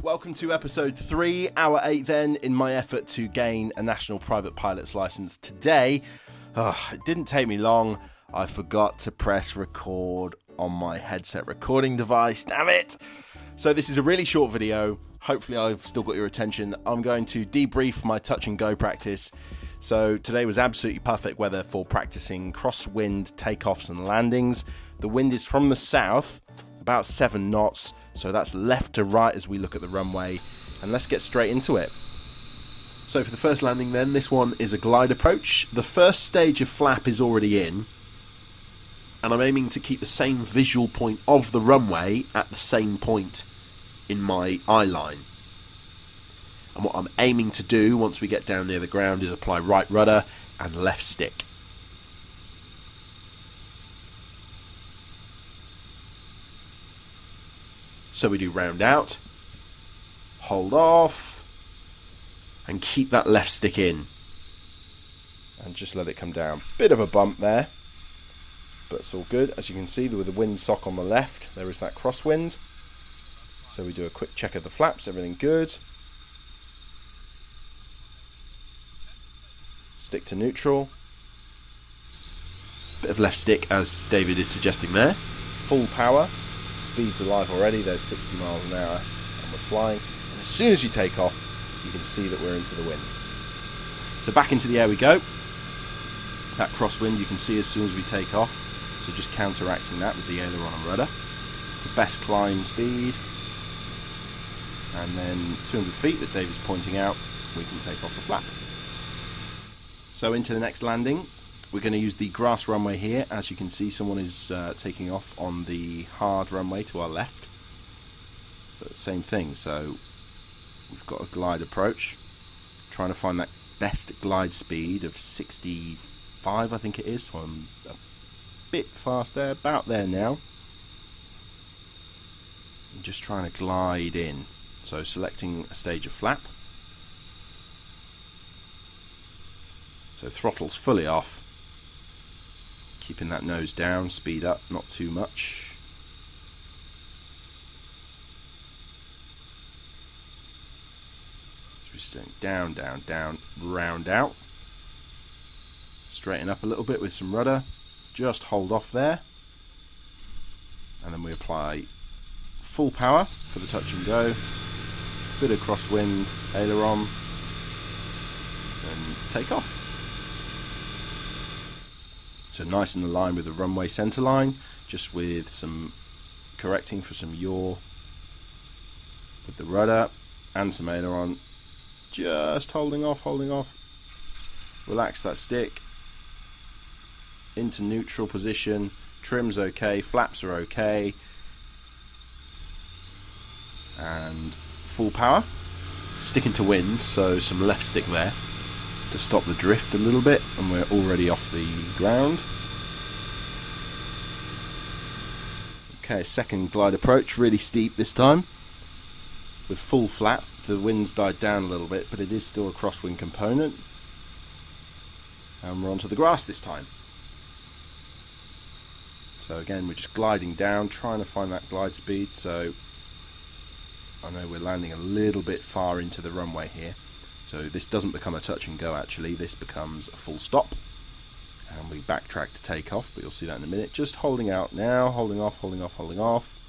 Welcome to episode 3, hour 8 then, in my effort to gain a national private pilot's license today. It didn't take me long. I forgot to press record on my headset recording device. Damn it! So this is a really short video. Hopefully I've still got your attention. I'm going to debrief my touch and go practice. So today was absolutely perfect weather for practicing crosswind takeoffs and landings. The wind is from the south, about 7 knots. So that's left to right as we look at the runway, and let's get straight into it. So for the first landing then, this one is a glide approach. The first stage of flap is already in, and I'm aiming to keep the same visual point of the runway at the same point in my eye line. And what I'm aiming to do once we get down near the ground is apply right rudder and left stick. So we do round out, hold off, and keep that left stick in. And just let it come down. Bit of a bump there, but it's all good. As you can see, with the windsock on the left, there is that crosswind. So we do a quick check of the flaps, everything good. Stick to neutral. Bit of left stick, as David is suggesting there. Full power. Speed's alive already, there's 60 miles an hour and we're flying, and as soon as you take off you can see that we're into the wind. So back into the air we go. That crosswind you can see as soon as we take off, so just counteracting that with the aileron and rudder to best climb speed, and then 200 feet that Dave is pointing out, we can take off the flap. So into the next landing. We're going to use the grass runway here. As you can see, someone is taking off on the hard runway to our left. But same thing, so we've got a glide approach. Trying to find that best glide speed of 65, I think it is. So I'm a bit fast there, about there now. I'm just trying to glide in. So selecting a stage of flap. So throttle's fully off. Keeping that nose down, speed up, not too much. Just down, down, down, round out. Straighten up a little bit with some rudder. Just hold off there. And then we apply full power for the touch and go. Bit of crosswind, aileron, and take off. So nice in the line with the runway centre line, just with some correcting for some yaw with the rudder and some aileron. Just holding off, relax that stick into neutral position, trim's okay, flaps are okay, and full power, sticking to wind, so some left stick there to stop the drift a little bit, and we're already off the ground. Okay, second glide approach, really steep this time with full flap. The wind's died down a little bit, but it is still a crosswind component, and we're onto the grass this time. So again, we're just gliding down, trying to find that glide speed. So I know we're landing a little bit far into the runway here. So this doesn't become a touch and go actually, this becomes a full stop. And we backtrack to take off, but you'll see that in a minute. Just holding out now, holding off.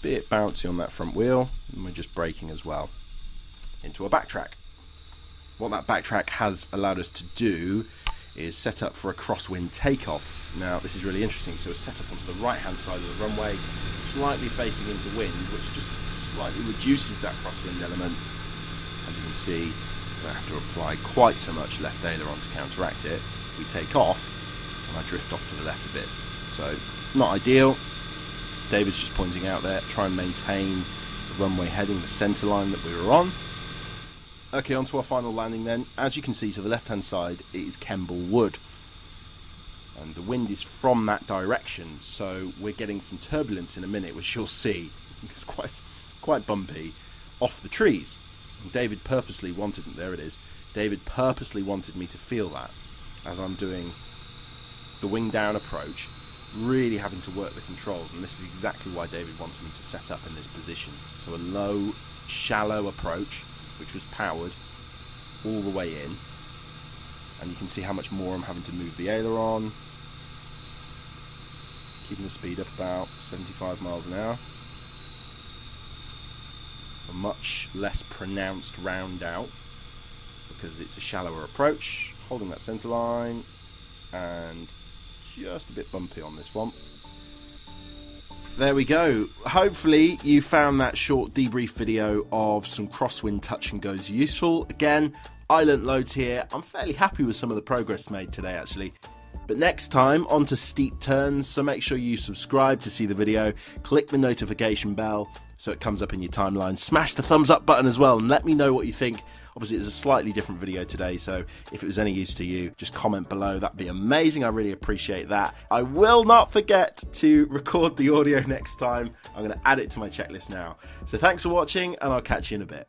Bit bouncy on that front wheel, and we're just braking as well into a backtrack. What that backtrack has allowed us to do is set up for a crosswind takeoff. Now this is really interesting, so it's set up onto the right hand side of the runway, slightly facing into wind, which just slightly reduces that crosswind element. As you can see, I don't have to apply quite so much left aileron to counteract it. We take off and I drift off to the left a bit. So not ideal. David's just pointing out there, try and maintain the runway heading, the centre line that we were on. Okay, on to our final landing then. As you can see to the left hand side, it is Kemble Wood. And the wind is from that direction, so we're getting some turbulence in a minute, which you'll see. It's quite bumpy off the trees. And David purposely wanted, there it is, David purposely wanted me to feel that as I'm doing the wing down approach. really having to work the controls, and this is exactly why David wanted me to set up in this position. So a low, shallow approach, which was powered all the way in, and you can see how much more I'm having to move the aileron, keeping the speed up about 75 miles an hour. A much less pronounced round out because it's a shallower approach, holding that centre line, and just a bit bumpy on this one. There we go. Hopefully you found that short debrief video of some Crosswind touch and goes useful. Again, I learnt loads here. I'm fairly happy with some of the progress made today actually. But next time, on to steep turns, so make sure you subscribe to see the video, click the notification bell so it comes up in your timeline, smash the thumbs up button as well, and let me know what you think. Obviously it's a slightly different video today, so if it was any use to you, just comment below. That'd be amazing. I really appreciate that. I will not forget to record the audio next time. I'm going to add it to my checklist now. So thanks for watching, and I'll catch you in a bit.